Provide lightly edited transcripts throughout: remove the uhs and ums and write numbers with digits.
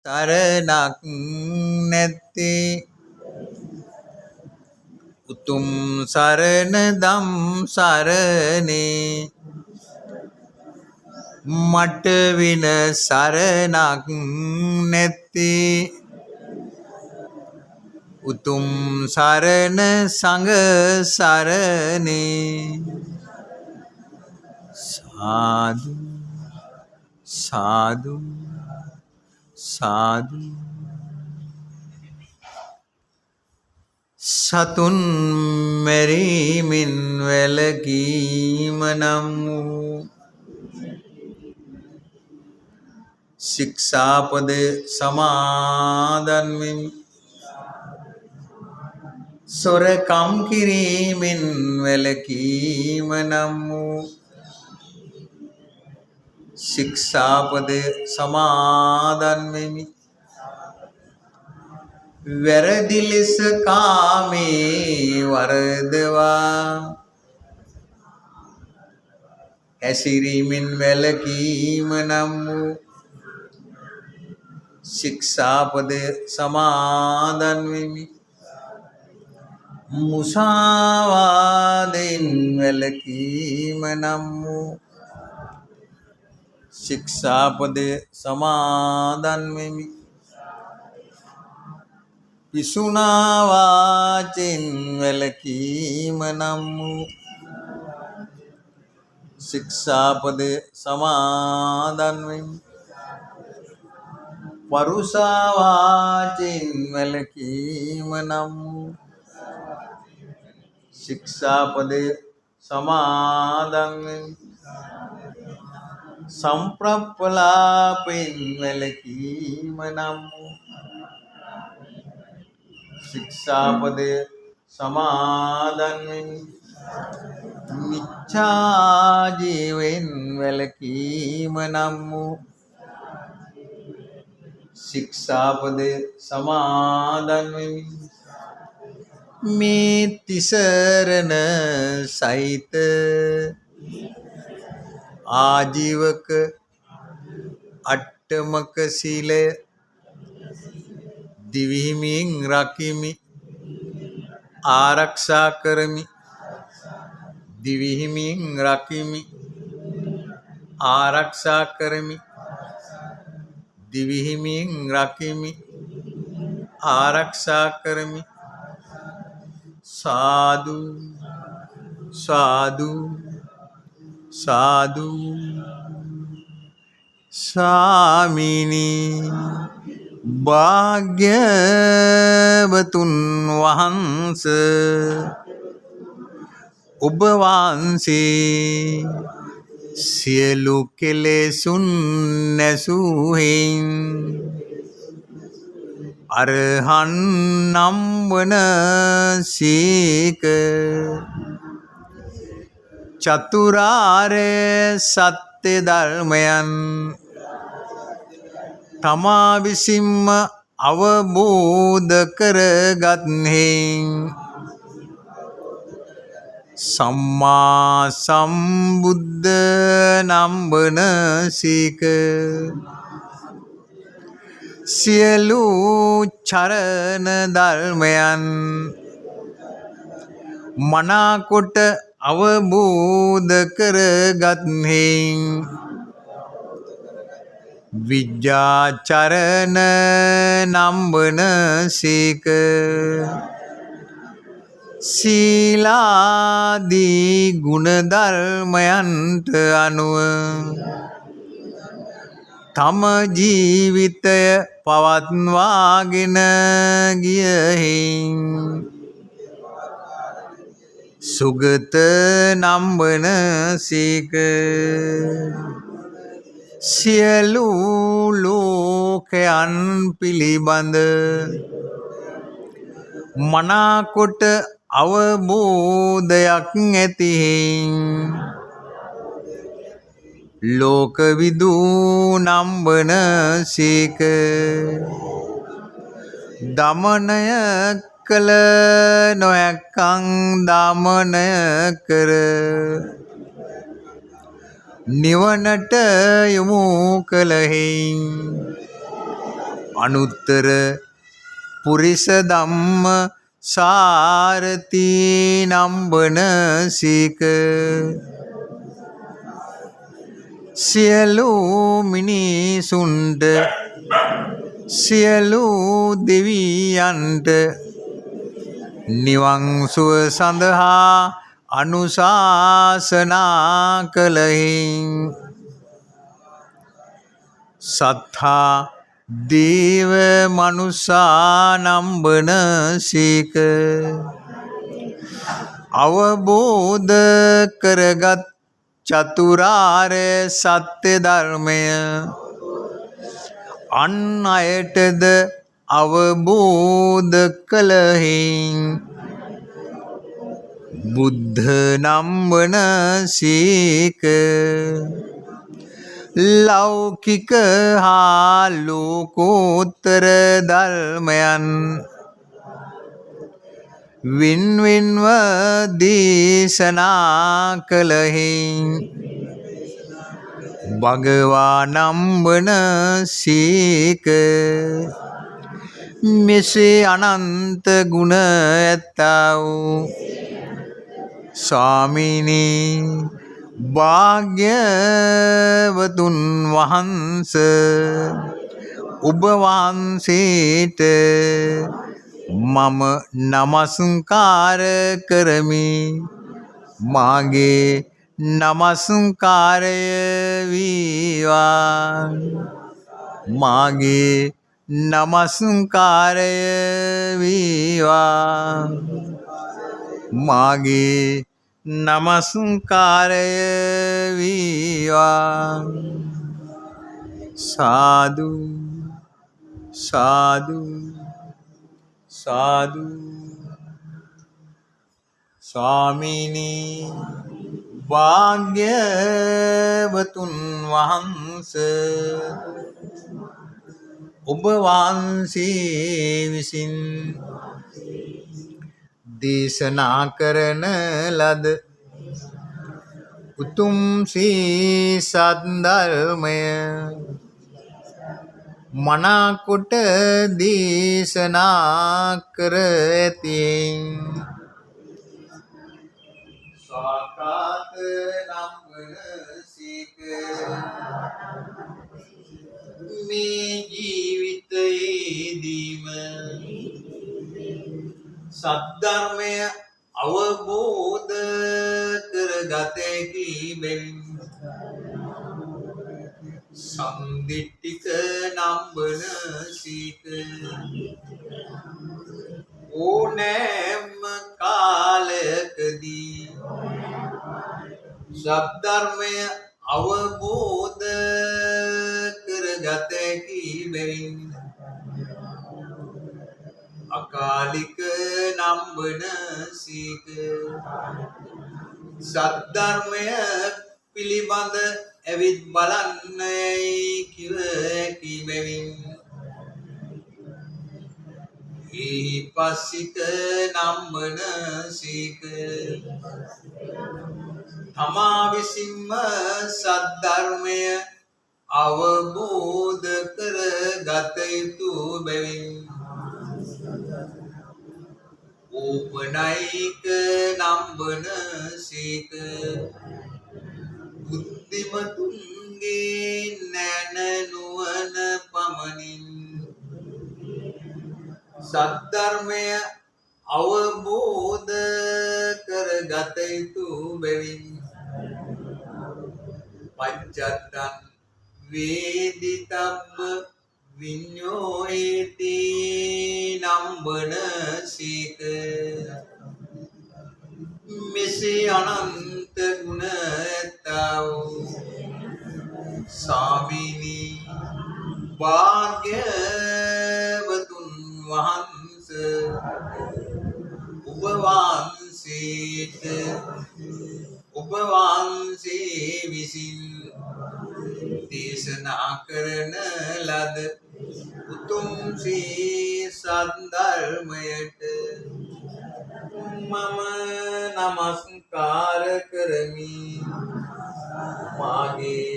තරණක් නැත්තේ උතුම් සරණ දම් සරණේ මට වින සරණක් නැත්තේ උතුම් සරණ සංඝ සරණේ සාදු සාදු සාදු සතුන් මෙරීමින් වැළකීම නම් වූ ශික්ෂාපද සමාදන් වෙමි. සොරකම් කිරීමෙන් වැළකීම නම් වූ ශික්ෂාපද සමාදන් වෙමි. වැරදි ලෙස කාමේ වරදවා හැසිරීමෙන් වැළකීම නම් වූ ශික්ෂාපද සමාදන් වෙමි. මුසාවාදයෙන් වැළකීම නම් වූ ශික්ෂාපද සමාදන් වෙමි. පිසුනා වාචෙන් වැළකීම නම් වූ ශික්ෂාපද සමාදන් වෙමි. පරුසා වාචෙන් වැළකීම නම් වූ ශික්ෂාපද සමාදන් වෙමි. සම්ප්‍රප්පලාපෙන් වැළකීම නම් වූ ශික්ෂාපද සමාදන් වෙමි. මිච්ඡා ජීවෙන් වැළකීම නම් වූ ශික්ෂාපද සමාදන් වෙමි. මේ තිසරණ සහිත ආජීවක අට්ඨමක සීලය දිවිහිමියෙන් රකිමි, ආරක්ෂා කරමි. දිවිහිමියෙන් රකිමි, ආරක්ෂා කරමි. දිවිහිමියෙන් රකිමි, ආරක්ෂා කරමි. සාදු සාදු සාදු. ස්වාමීනි භාග්‍යවතුන් වහන්ස ඔබ වහන්සේ සියලු කෙලෙසුන් නැසූහෙන් අරහන් නම් වන සීක. චතුරාර්ය සත්‍ය ධර්මයන් තමා විසින්ම අවබෝධ කරගත්හෙන් සම්මා සම්බුද්ධ නම් වන සීක. සියලු චරණ ධර්මයන් මනාකොට අවබෝධ කරගත්හෙන් විජ්ජාචරණ නම් වන සීක. සීලාදී ගුණධර්මයන්ට අනුව තම ජීවිතය පවත්වාගෙන ගියහෙන් සුගත නම් වන සීක. සියලු ලෝකයන් පිළිබඳ මනාකොට අවබෝධයක් ඇතිහෙන් ලෝකවිදු නම් වන සීක. දමනය කළ නොහැක්කං දමනය කර නිවනට යොමු කළහෙන් අනුත්තර පුරිස ධම්ම සාරති නම්බන සීක සියලු මිනිසුන්ට සියලු දෙවියන්ට නිවන් සුව සඳහා අනුශාසනා කළෙහි සත්තා දේව මනුසා නම්බන සීක අවබෝධ කරගත් චතුරාර්ය සත්‍ය ධර්මය අන් අයටද අවබෝධ කළෙහි බුද්ධ නම්බන සීක ලෞකික හා ලෝකෝත්තර ධර්මයන් වින්වින්ව දේශනා කළෙහි භගවා නම්බන සීක මෙසේ අනන්ත ගුණ ඇත්තා වූ ස්වාමීනි භාග්‍යවතුන් වහන්ස ඔබ වහන්සේට මම නමස්කාර කරමි මාගේ නමස්කාරය වේවා මාගේ නමස්කාරය වේවා මාගේ නමස්කාරය වේවා සාදු සාදු සාදු ස්වාමීනි භාග්‍යවතුන් වහන්ස ඔබ වහන්සේ විසින් දේශනා කරන ලද උතුම් ශ්‍රී සද්ධර්මය මනාකොට දේශනා කර ඇති සාකාත නම්බන සීක මේ ජීවිතයේදීම සද්ධර්මය අවබෝධ කරගත හැකි බැවින් සම්දිට්ඨික නම්බන සීක ඕනෑම කාලයකදී සද්ධර්මය අවබෝධ කරගත හැකි බැවින් අකාලික නම්බන සීක සද්ධර්මය පිළිබඳ ඇවිත් බලන්නයි කිව හැකි බැවින් ඊපස්සික නම්බන සීක තමා විසින්ම සද්ධර්මය අවබෝධ කර ගත යුතු බැවින් ඕපනයික නම්බන සීක බුද්ධිමතුන්ගේ නැන නුවණ පමණින් සද්ධර්මය අවබෝධ කරගත යුතු බැවින් පච්චත්තං වේදිතබ්බ විඤ්ඤෝයති නම්බන සීක මෙසේ අනන්ත ගුණ ඇත්තා වූ ස්වාමීනි භාග්‍යවතුන් වහන්ස ඔබ වහන්සේට ඔබ වහන්සේ විසින් දේශනා කරන ලද උතුම් ශ්‍රී සද්ධර්මයට මම නමස්කාර කරමි මාගේ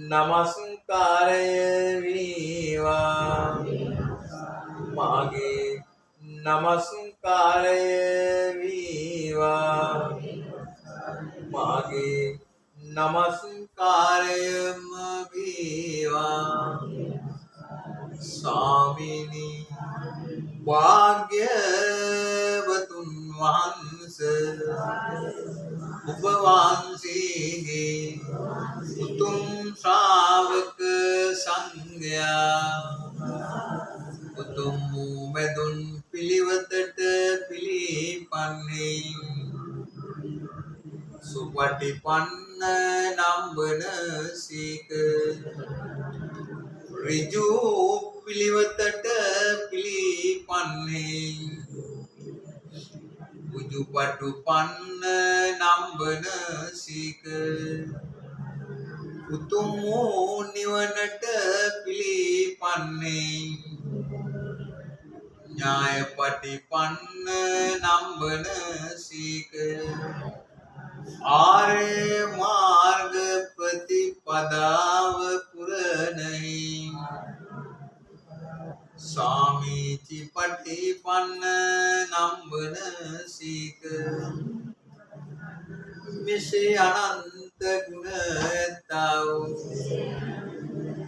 නමස්කාරය වේවා මාගේ නමස්කාරය වේවා මාගේ නමස්කාරයම වේවා ස්වාමීනි භාග්‍යවතුන් වහන්සේ ඔබ වහන්සේගේ උතුම් ශ්‍රාවක සංඝයා උතුම් වූ මෙදුන් පිළිවෙතට පිළිපන්නේ සුපටිපන්න නම්බන සීක ඍජු පිළිවෙතට පිළිපන්නේ උජුපටුපන්න නම්බන සීක උතුම් වූ නිවනට පිළිපන්නේ ඥායපටිපන්න නම්බන සීක ආර්ය මාර්ග ප්‍රතිපදාව පුරණෙහි සාමීචි පටිපන්න නම්බන සීක මෙසේ අනන්ත ගුණ ඇත්තව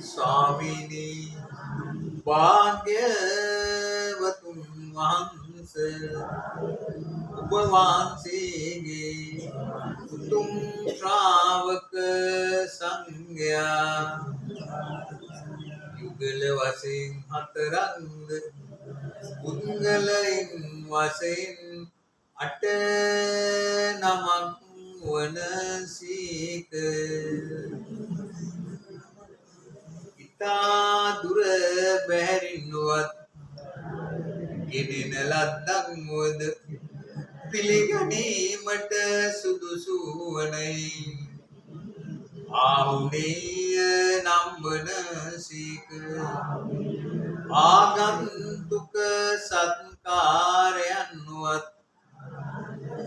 ස්වාමීනි භාග්‍යවතුන් වහන්සේ ඔබ වහන්සේගේ උතුම් ශ්‍රාවක සංඝයා යුගල වශයෙන් හතරක්ද පුද්ගලයන් වශයෙන් 8 නමක් වන සීක ඉතා දුර බැහැරින්වත් ගෙනෙන ලද්දක් වුවද පිළිගැනීමට සුදුසු වනයි ආහුනේය නම්බන සීක ආගන්තුක සත්කාරයන්වත්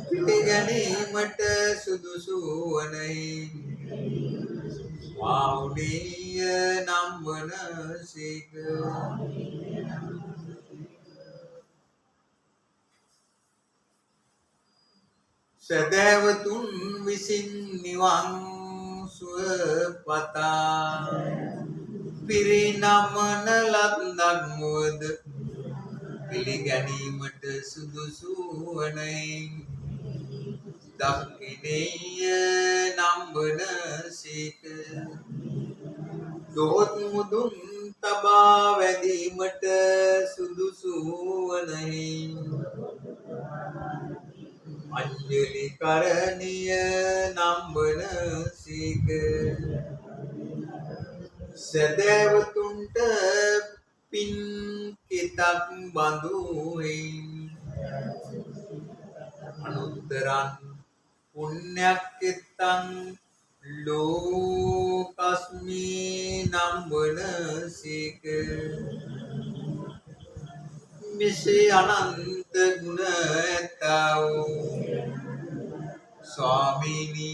පිළිගැනීමට සුදුසු වනයි ආහුනේය නම්බන සීක සදෑවතුන් විසින් නිවන් සුව පතා පිරිනමන ලද්දක් වුවද පිළිගැනීමට සුදුසු වනයි දක්ඛිනේය නම්බන සීක දොහොත් මුදුන් තබා වැඳීමට සුදුසු වනයි අංජලි කරණීය නම්බන සීක සදෑවතුන්ට පින් කෙතක් බඳුයි අනුත්තරං පුණ්‍යක් කෙතං ලෝකස්මී නම්බන සීක මෙසේ අනන්ත ගුණ ඇත්තව ස්වාමීනි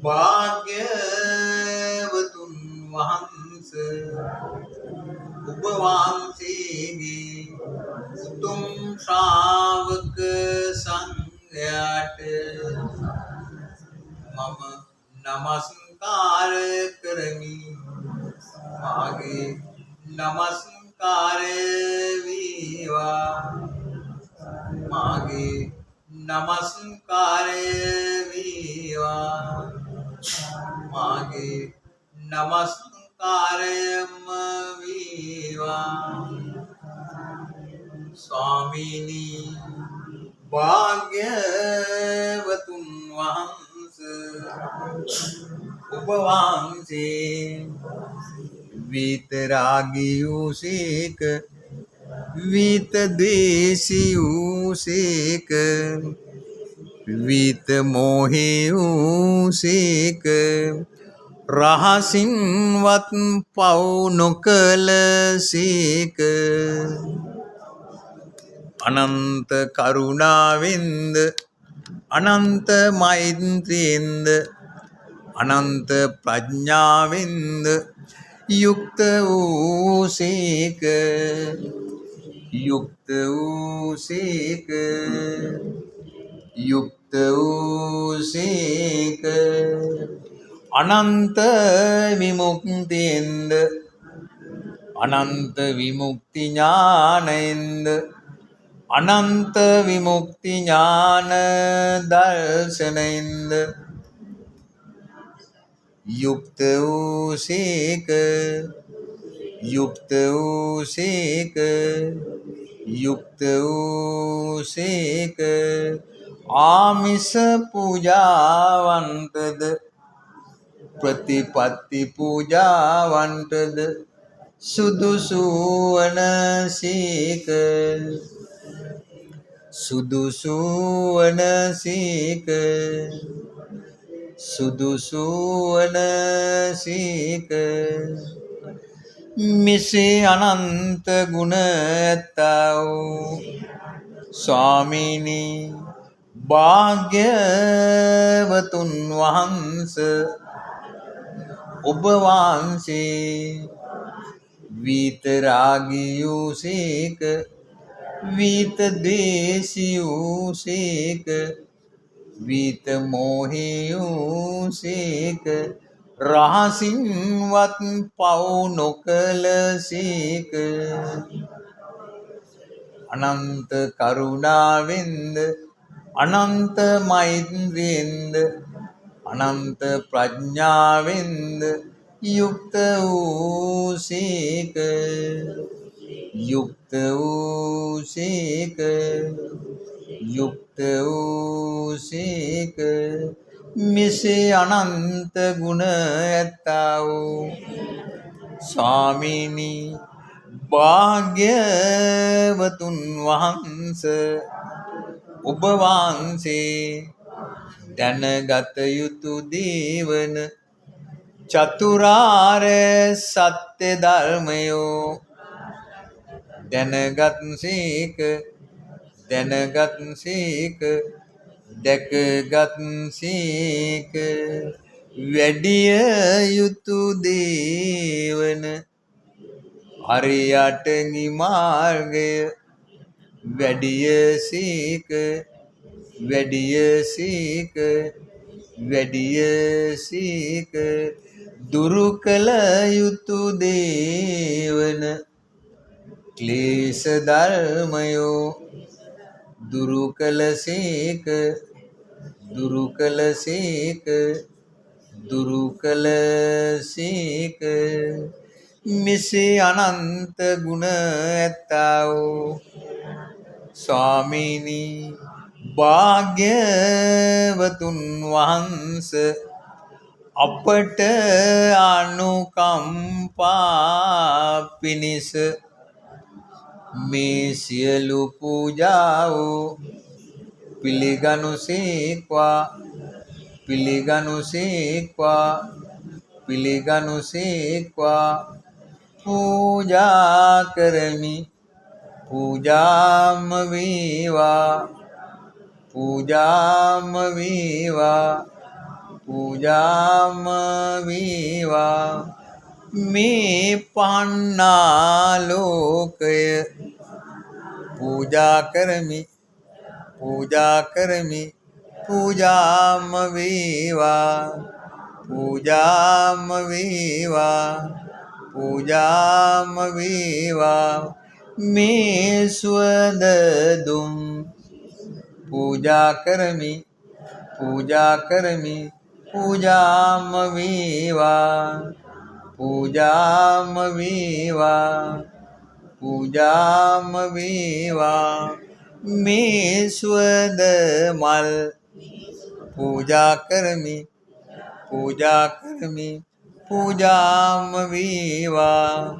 භාග්‍යවතුන් වහන්සේ ඔබ වහන්සේගේ උතුම් ශ්‍රාවක සංඝයාට මම නමස්කාර කරමි මාගේ නමස්කාරය වේවා මාගේ නමස්කාරය වේවා මාගේ නමස්කාරයම වේවා ස්වාමීනි භාග්‍යවතුන් වහන්සේ ඔබ වහන්සේ විතරාගී වූ සේක විත ද්වේෂී වූ සේක විත මෝහී වූ සේක රහසින්වත් පව් නොකළ සේක අනන්ත කරුණාවෙන්ද අනන්ත මෛත්‍රියෙන්ද අනන්ත ප්‍රඥාවෙන්ද යුක්ත වූ සේක යුක්ත වූසේක යුක්ත වූසේක අනන්ත විමුක්තියෙන්ද අනන්ත විමුක්ති ඥානයෙන්ද අනන්ත විමුක්ති ඥාන දර්ශනයෙන්ද යුක්ත වූසේක යුක්ත වූසේක යුක්ත වූසේක ආමිස පූජාවන්ටද ප්‍රතිපත්ති පූජාවන්ටද සුදුසු වනසේක සුදුසු වනසේක සුදුසු වනසේක මිසේ අනන්ත ගුණ ඇත්තා වූ ස්වාමීනි භාග්‍යවතුන් වහන්ස ඔබ වහන්සේ විතරාගියුසේක විතදේශියුසේක විතමෝහියුසේක රහසින්වත් පව් නොකලසේක අනන්ත කරුණාවෙන්ද අනන්ත මෛත්‍රියෙන්ද අනන්ත ප්‍රඥාවෙන්ද යුක්ත වූසේක යුක්ත වූසේක යුක්ත වූසේක මිසේ අනන්ත ගුණ ඇත්තා වූ ස්වාමීනි භාග්‍යවතුන් වහන්ස ඔබ වහන්සේ දැනගත යුතු දේවන චතුරාර්ය සත්‍ය ධර්මයෝ දැනගත්සේක දැනගත්සේක දැකගත්සේක වැඩිය යුතු දේවන අරියටගි මාර්ගය වැඩියසේක වැඩියසේක වැඩියසේක දුරු කළ යුතු දේවන ක්ලේශ ධර්මයෝ දුරු කළසේක දුරු කළසේක දුරු කළසේක මිසේ අනන්ත ගුණ ඇත්තා වූ ස්වාමීනි භාග්‍යවතුන් වහන්ස අපට අනුකම්පා පිණිස මේ සියලු පූජාවෝ පිළිගනුසේක්වා පිළිගනුසේක්වා පිළිගනුසේක්වා පූජා කරමි පූජාම වේවා පූජාම වේවා පූජාම වේවා මේ පන්නාලෝකය පූජා කරමි පූජා කරමි පූජාම වේවා පූජාම වේවා පූජාම වේවා මේ සුවඳ දුම් පූජා කරමි පූජා කරමි පූජාම වේවා පූජාම වේවා පූජාම වේවා මේ සුවඳ මල් පූජා කරමි පූජා කරමි පූජාම වේවා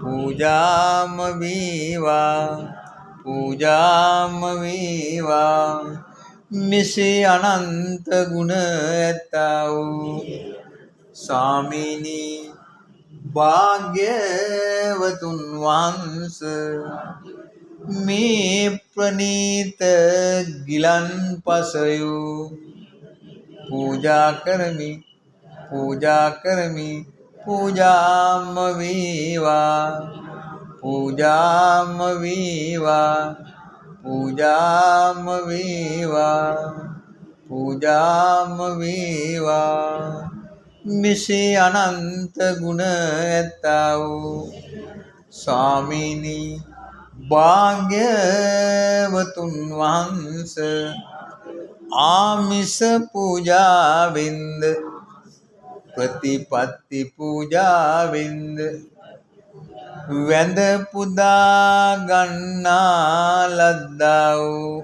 පූජාම වේවා පූජාම වේවා මිසේ අනන්ත ගුණ ඇත්තා වූ ස්වාමීනි භාග්‍යවතුන් වහන්ස මේ ප්‍රණීත ගිලන්පසයෝ පූජා කරමි පූජා කරමි පූජාම වේවා पूजाम वीवा पूजाम वीवा पूजाम वीवा මිසේ අනන්ත ගුණ ඇත්තා වූ ස්වාමීනි භාග්‍යවතුන් වහන්ස ආමිස පූජාවෙන්ද ප්‍රතිපත්ති පූජාවෙන්ද වැඳ පුදා ගන්නා ලද්දා වූ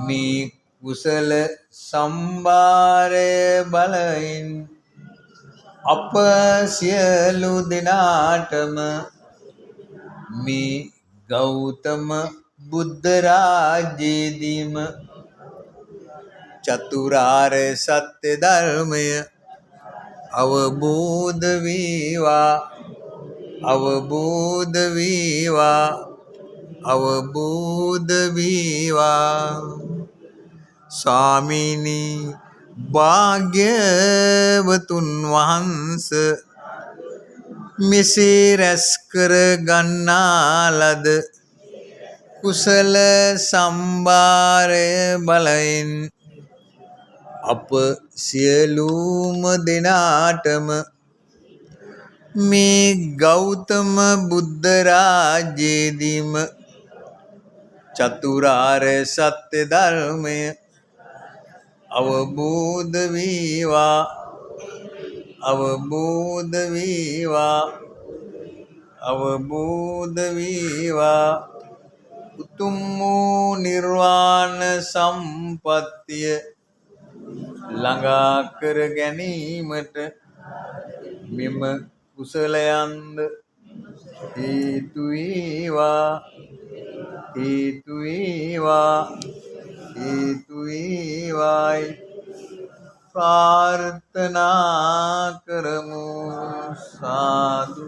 මේ කුසල සම්භාරය බලයෙන් අප සියලු දෙනාටම මේ ගෞතම බුද්ධ රාජ්‍යයේදීම චතුරාර්ය සත්‍ය ධර්මය අවබෝධ වේවා අවබෝධ වේවා අවබෝධ වේවා ස්වාමීනි භාග්‍යවතුන් වහන්ස මෙසේ රැස් කර ගන්නා ලද කුසල සම්භාරය බලයෙන් අප සියලුම දෙනාටම මේ ගෞතම බුද්ධ රාජ්‍යයේදීම චතුරාර්ය සත්‍ය ධර්මය අවබෝධ වේවා අවබෝධ වේවා අවබෝධ වේවා උතුම් වූ නිර්වාණ සම්පත්තිය ළඟා කර ගැනීමට මෙම කුසලයන්ද හේතු වේවා හේතු වේවා හේතු වේවායි ප්‍රාර්ථනා කරමු සාදු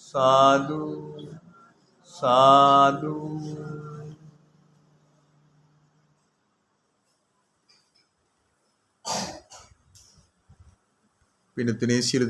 සාදු සාදු පින්තුනේ සියලු